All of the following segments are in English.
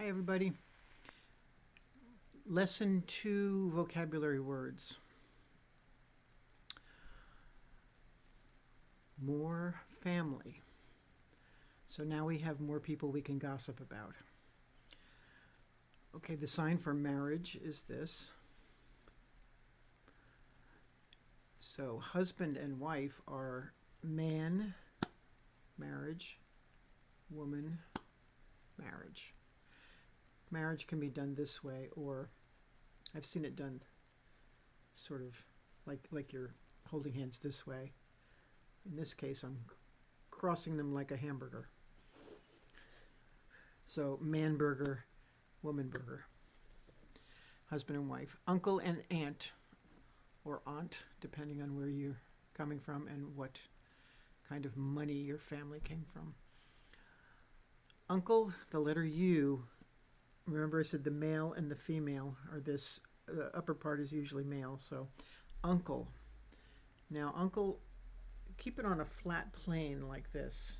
Hi, everybody. Lesson 2, vocabulary words. More family. So now we have more people we can gossip about. Okay, the sign for marriage is this. So husband and wife are man, marriage, woman, marriage. Marriage can be done this way, or I've seen it done sort of like you're holding hands this way. In this case, I'm crossing them like a hamburger. So man burger, woman burger. Husband and wife. Uncle and aunt, or aunt, depending on where you're coming from and what kind of money your family came from. Uncle, the letter U. Remember I said the male and the female are this, the upper part is usually male, so uncle. Now uncle, keep it on a flat plane like this.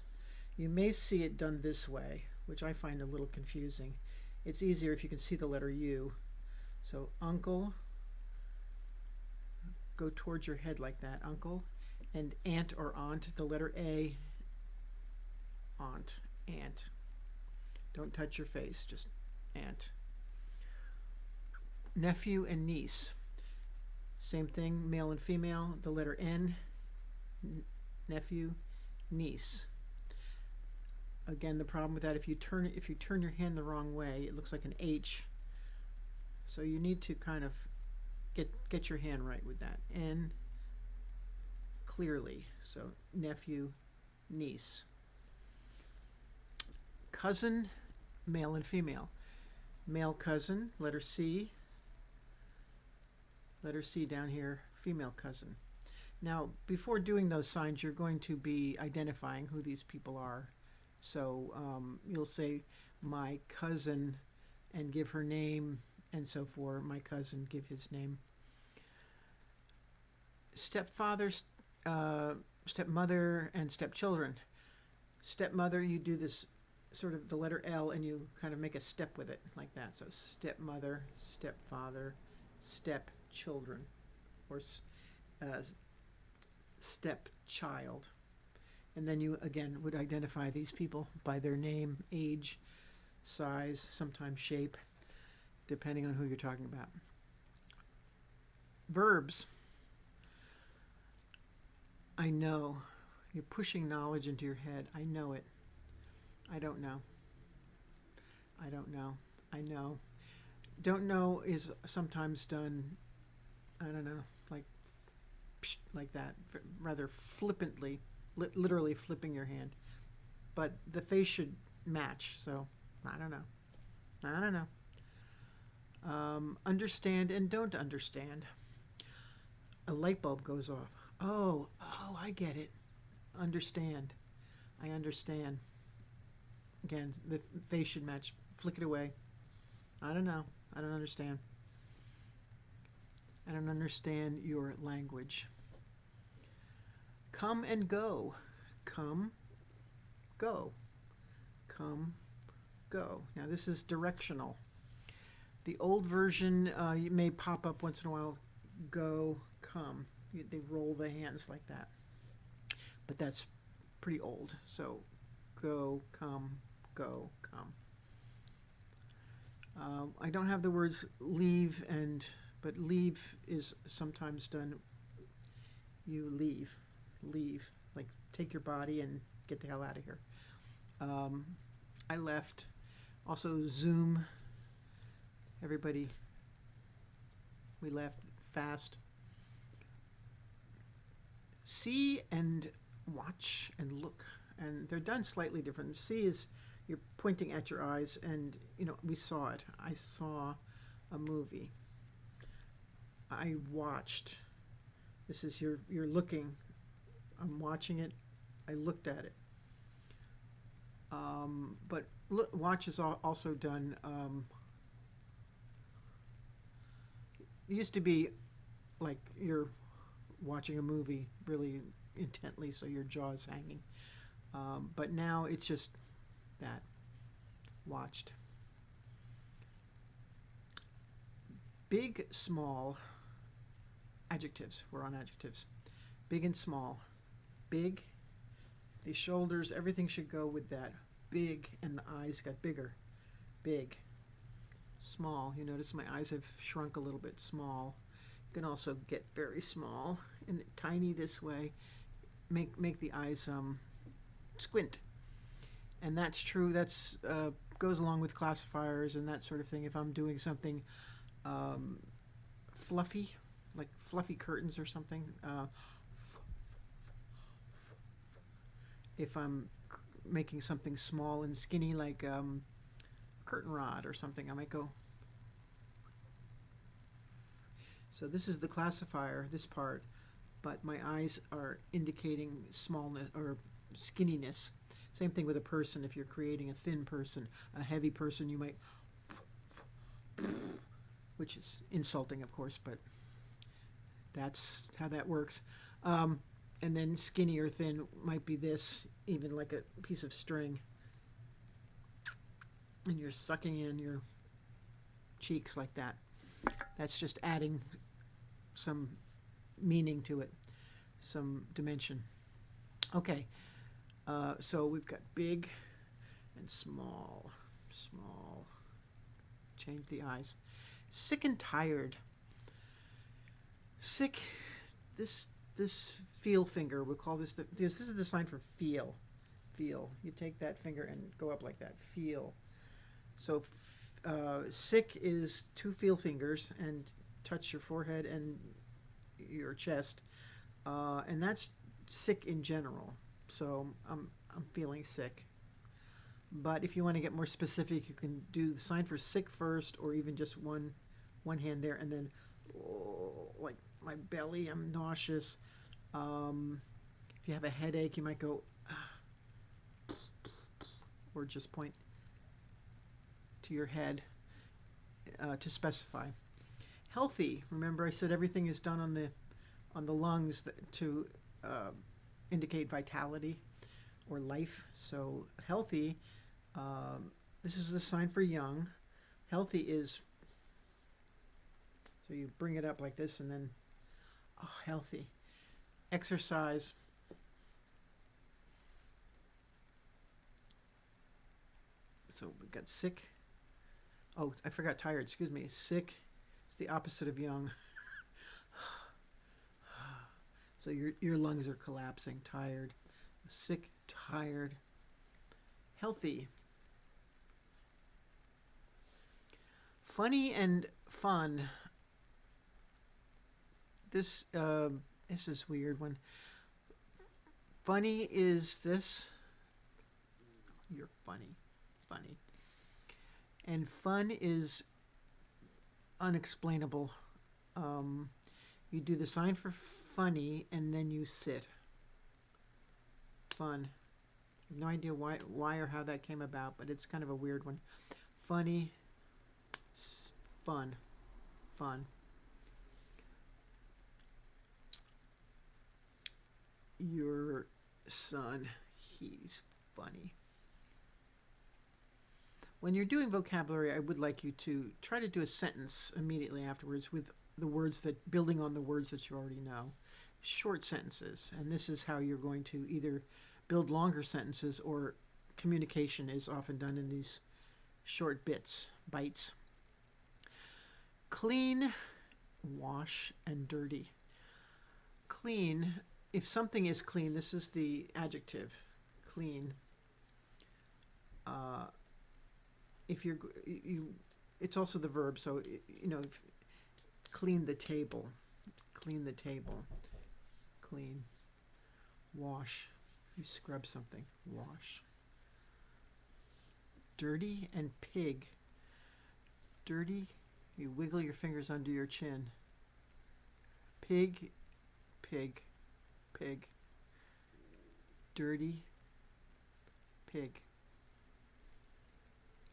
You may see it done this way, which I find a little confusing. It's easier if you can see the letter U. So uncle, go towards your head like that, uncle. And aunt or aunt, the letter A, aunt, aunt. Don't touch your face, just aunt. Nephew and niece. Same thing, male and female, the letter N, nephew, niece. Again, the problem with that, if you turn your hand the wrong way, it looks like an H. So you need to kind of get your hand right with that. N, clearly. So nephew, niece. Cousin, male and female. Male cousin, letter C. Letter C down here, female cousin. Now, before doing those signs, you're going to be identifying who these people are. So you'll say, my cousin, and give her name, and so for my cousin, give his name. Stepfather, stepmother, and stepchildren. Stepmother, you do this sort of the letter L and you kind of make a step with it like that. So stepmother, stepfather, stepchildren, or stepchild. And then you again would identify these people by their name, age, size, sometimes shape, depending on who you're talking about. Verbs. I know. You're pushing knowledge into your head. I know it. I don't know. I don't know. I know. Don't know is sometimes done, I don't know, like that, rather flippantly, literally flipping your hand. But the face should match, so I don't know. I don't know. Understand and don't understand. A light bulb goes off. Oh, I get it. Understand. I understand. Again, the face should match. Flick it away. I don't know. I don't understand. I don't understand your language. Come and go. Come, go. Come, go. Now this is directional. The old version, you may pop up once in a while, go, come. They roll the hands like that. But that's pretty old. So go, come, go, come. I don't have the words leave but leave is sometimes done. You leave, like take your body and get the hell out of here. I left. Also Zoom. Everybody, we left fast. See and watch and look, and they're done slightly different. See is you're pointing at your eyes, and we saw it. I saw a movie. I watched. This is you're looking. I'm watching it. I looked at it. But watch is also done. It used to be like you're watching a movie really intently, so your jaw's hanging. But now it's just that watched. big, small, adjectives. We're on adjectives. Big and small. Big, the shoulders, everything should go with that. Big, and the eyes got bigger. Big. Small. You notice my eyes have shrunk a little bit. Small. You can also get very small and tiny this way. Make the eyes squint. And that's true. That's goes along with classifiers and that sort of thing. If I'm doing something fluffy, like fluffy curtains or something, if I'm making something small and skinny like curtain rod or something, I might go. So this is the classifier, this part, but my eyes are indicating smallness or skinniness. Same thing with a person. If you're creating a thin person, a heavy person, you might, which is insulting, of course, but that's how that works. And then skinny or thin might be this, even like a piece of string. And you're sucking in your cheeks like that. That's just adding some meaning to it, some dimension. Okay, so we've got big and small, small. Change the eyes. Sick and tired. Sick, this feel finger, we'll call this, this is the sign for feel. Feel. You take that finger and go up like that. Feel. So sick is two feel fingers and touch your forehead and your chest. And that's sick in general. So I'm feeling sick. But if you want to get more specific, you can do the sign for sick first, or even just one hand there, and then like my belly, I'm nauseous. If you have a headache, you might go, or just point to your head to specify. Healthy. Remember, I said everything is done on the lungs to indicate vitality or life. So healthy. This is the sign for young. Healthy is, so you bring it up like this and then, healthy. Exercise. So we've got sick. Oh, I forgot tired. Excuse me. Sick is the opposite of young. So your lungs are collapsing. Tired. Sick, tired. Healthy. Funny and fun. This is weird one. Funny is this. You're funny. Funny. And fun is unexplainable. You do the sign for funny and then you sit. Fun. I have no idea why or how that came about, but it's kind of a weird one. Funny. Fun. Fun. Your son, he's funny. When you're doing vocabulary, I would like you to try to do a sentence immediately afterwards with the words that, building on the words that you already know. Short sentences. And this is how you're going to either build longer sentences, or communication is often done in these short bites. Clean, wash, and dirty. Clean, if something is clean, this is the adjective, clean. If it's also the verb, so, clean the table, clean the table, clean. Wash, you scrub something, wash. Dirty and pig. Dirty, you wiggle your fingers under your chin. Pig, pig, pig. Dirty, pig.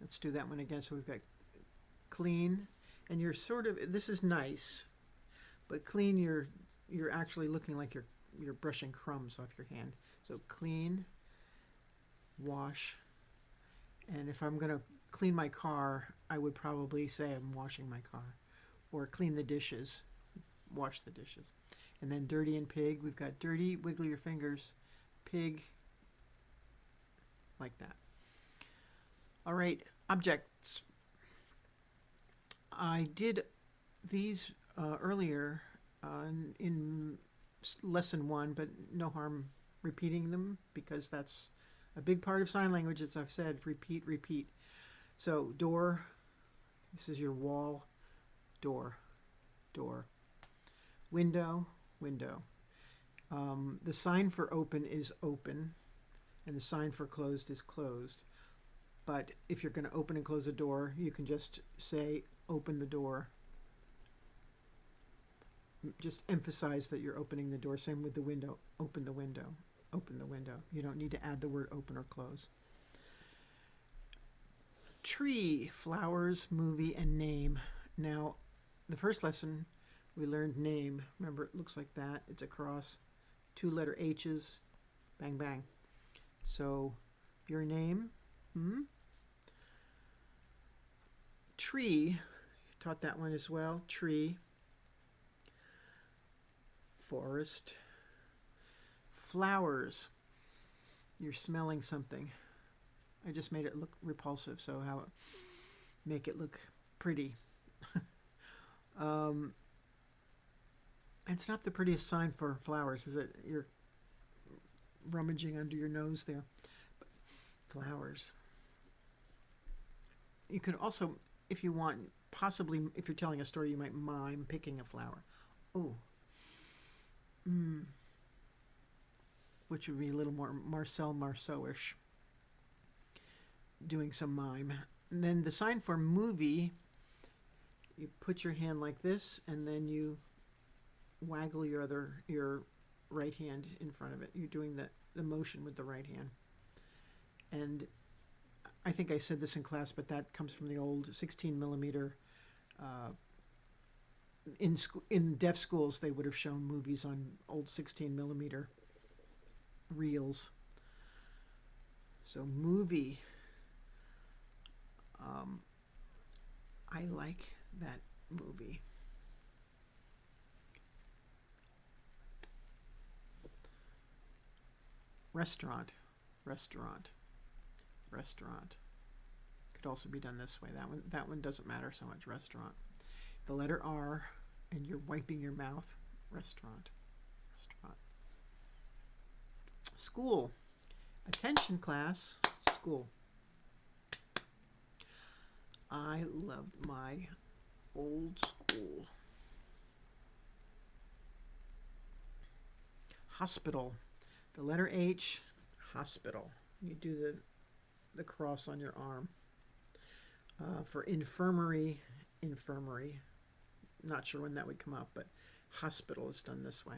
Let's do that one again. So we've got clean, and you're sort of, this is nice, but clean, you're actually looking like you're brushing crumbs off your hand. So clean, wash, and if I'm going to clean my car, I would probably say I'm washing my car. or clean the dishes, wash the dishes. And then dirty and pig, we've got dirty, wiggle your fingers, pig, like that. All right, objects. I did these earlier in lesson 1, but no harm repeating them because that's a big part of sign language, as I've said, repeat, repeat. So door, this is your wall, door, door. Window, window. The sign for open is open, and the sign for closed is closed. But if you're going to open and close a door, you can just say, open the door. Just emphasize that you're opening the door. Same with the window. Open the window. Open the window. You don't need to add the word open or close. Tree, flowers, movie, and name. Now, the first lesson, we learned name. Remember, it looks like that. It's a cross. 2 letter H's. Bang, bang. So, your name. Tree. Taught that one as well. Tree. Forest. Flowers. You're smelling something. I just made it look repulsive, so how make it look pretty. It's not the prettiest sign for flowers, is it? You're rummaging under your nose there. But flowers. You could also, if you want, possibly, if you're telling a story, you might mime picking a flower. Oh. Which would be a little more Marcel Marceau-ish. Doing some mime. And then the sign for movie, you put your hand like this, and then you waggle your right hand in front of it. You're doing the motion with the right hand. And I think I said this in class, but that comes from the old 16 millimeter. In deaf schools, they would have shown movies on old 16 millimeter reels. So movie. I like that movie. Restaurant, restaurant, restaurant. Could also be done this way. That one doesn't matter so much. Restaurant. The letter R, and you're wiping your mouth. Restaurant, restaurant. School. Attention, class. School. I loved my old school. Hospital. The letter H, hospital. You do the cross on your arm. For infirmary, infirmary. Not sure when that would come up, but hospital is done this way.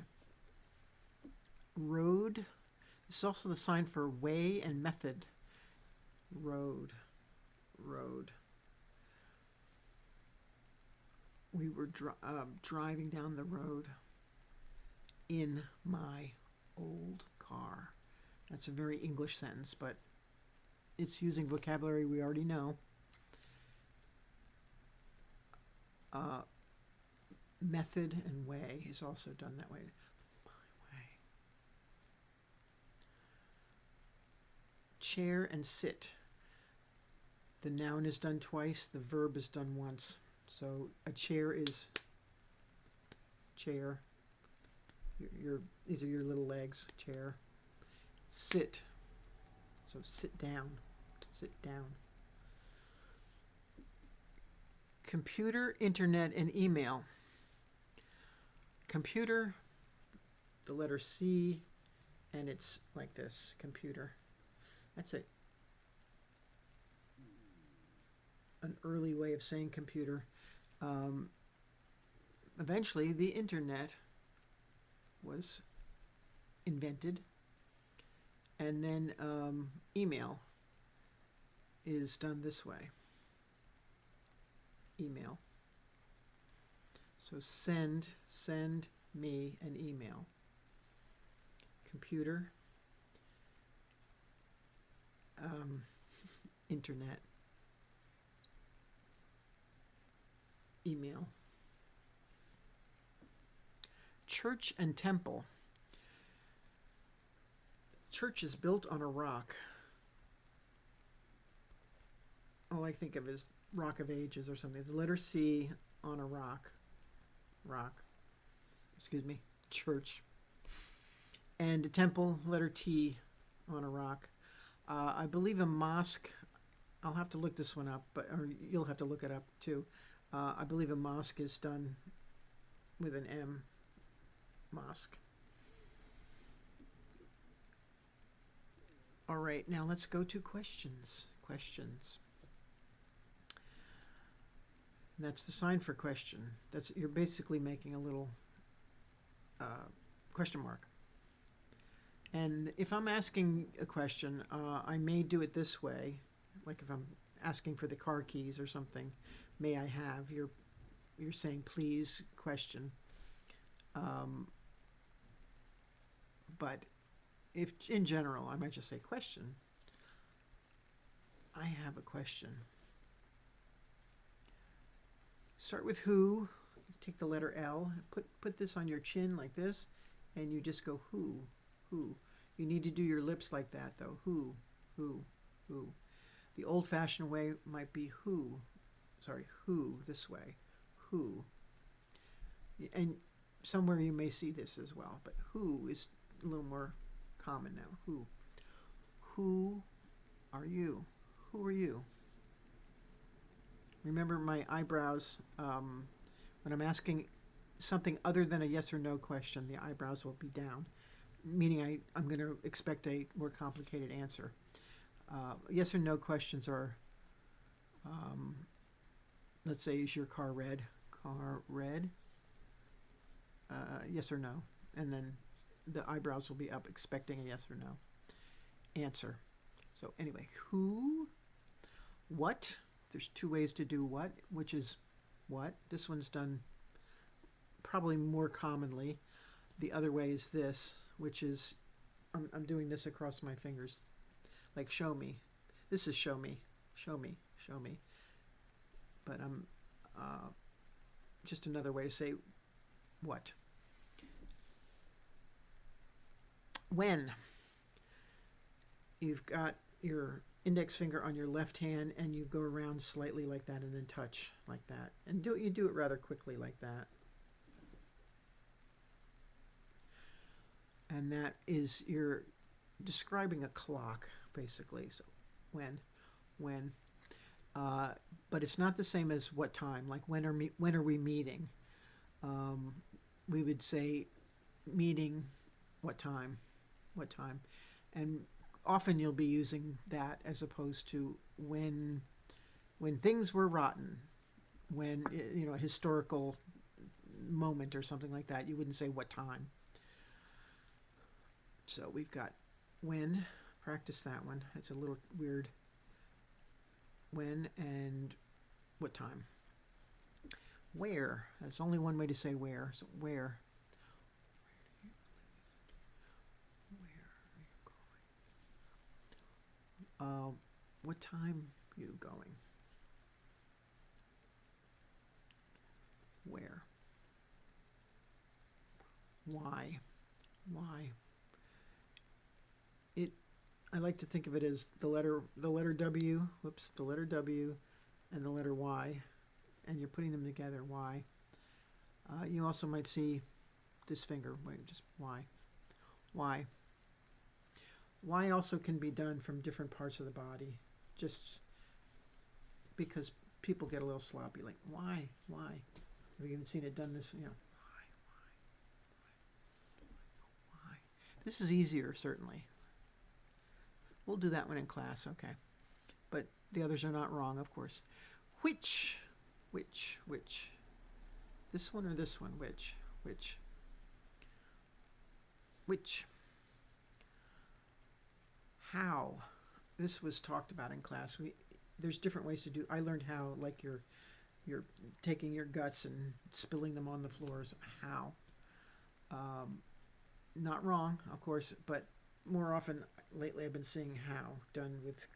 Road. This is also the sign for way and method. Road, road. We were driving down the road in my old car. That's a very English sentence, but it's using vocabulary we already know. Method and way is also done that way. My way. Chair and sit. The noun is done twice, the verb is done once. So a chair is chair. These are your little legs, chair. Sit. So sit down. Sit down. Computer, internet, and email. Computer, the letter C, and it's like this, computer. That's an early way of saying computer. Eventually, the internet was invented, and then email is done this way. Email. So send me an email. Computer, internet, email. church and temple. Church is built on a rock. All I think of is Rock of Ages or something. It's letter C on a rock. Church. And a temple, letter T on a rock. I believe a mosque, I'll have to look this one up, or you'll have to look it up too. I believe a mosque is done with an M. Mosque. All right, now let's go to questions. And that's the sign for question. You're basically making a little question mark. And if I'm asking a question, I may do it this way, like if I'm asking for the car keys or something. May I have? You're saying please question. But if in general, I might just say question. I have a question. Start with who. Take the letter L. Put this on your chin like this, and you just go who. You need to do your lips like that though. Who. The old-fashioned way might be who this way. Who. And somewhere you may see this as well, but who is a little more common now. Who are you? Who are you? Remember my eyebrows, when I'm asking something other than a yes or no question, the eyebrows will be down, meaning I'm going to expect a more complicated answer. Yes or no questions are, let's say, is your car red? Car red? Yes or no? And then the eyebrows will be up expecting a yes or no answer. So anyway, who, what, there's two ways to do what, which is what. This one's done probably more commonly. The other way is this, which is, I'm doing this across my fingers, like show me. This is show me. But I'm just another way to say what. When. You've got your index finger on your left hand and you go around slightly like that and then touch like that. And you do it rather quickly like that. And that is, you're describing a clock, basically. So when. But it's not the same as what time. Like when are we meeting? We would say meeting, what time? And often you'll be using that as opposed to when things were rotten, when, a historical moment or something like that. You wouldn't say what time. So we've got when. Practice that one. It's a little weird. When and what time. Where. There's only one way to say where. So where. What time are you going? Where? Why? I like to think of it as the letter W, the letter W and the letter Y, and you're putting them together, Y. You also might see this finger, just Y. Why? Why also can be done from different parts of the body, just because people get a little sloppy, like why? Have you even seen it done this, why? This is easier, certainly. We'll do that one in class, okay. But the others are not wrong, of course. Which? This one or this one? Which? How? This was talked about in class. There's different ways to do. I learned how, like you're taking your guts and spilling them on the floors. How? Not wrong, of course, but more often lately I've been seeing how done with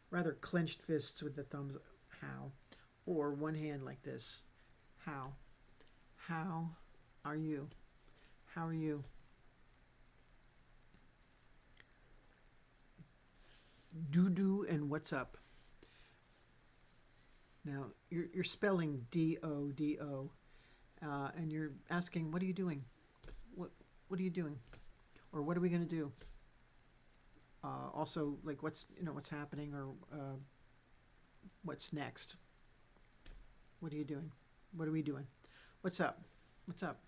rather clenched fists with the thumbs. How? Or one hand like this. How? How are you? How are you? Do and what's up? Now you're spelling D-O, and you're asking, what are you doing? What are you doing? Or what are we going to do? Also, like what's happening, or what's next? What are you doing? What are we doing? What's up? What's up?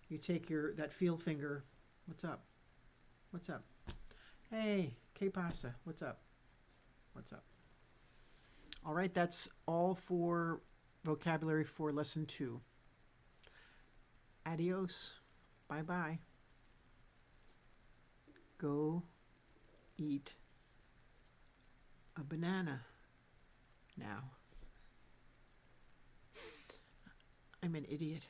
You take that feel finger. What's up? What's up? Hey, que pasa? What's up? What's up? All right, that's all for vocabulary for lesson 2. Adios. Bye-bye. Go eat a banana now. I'm an idiot.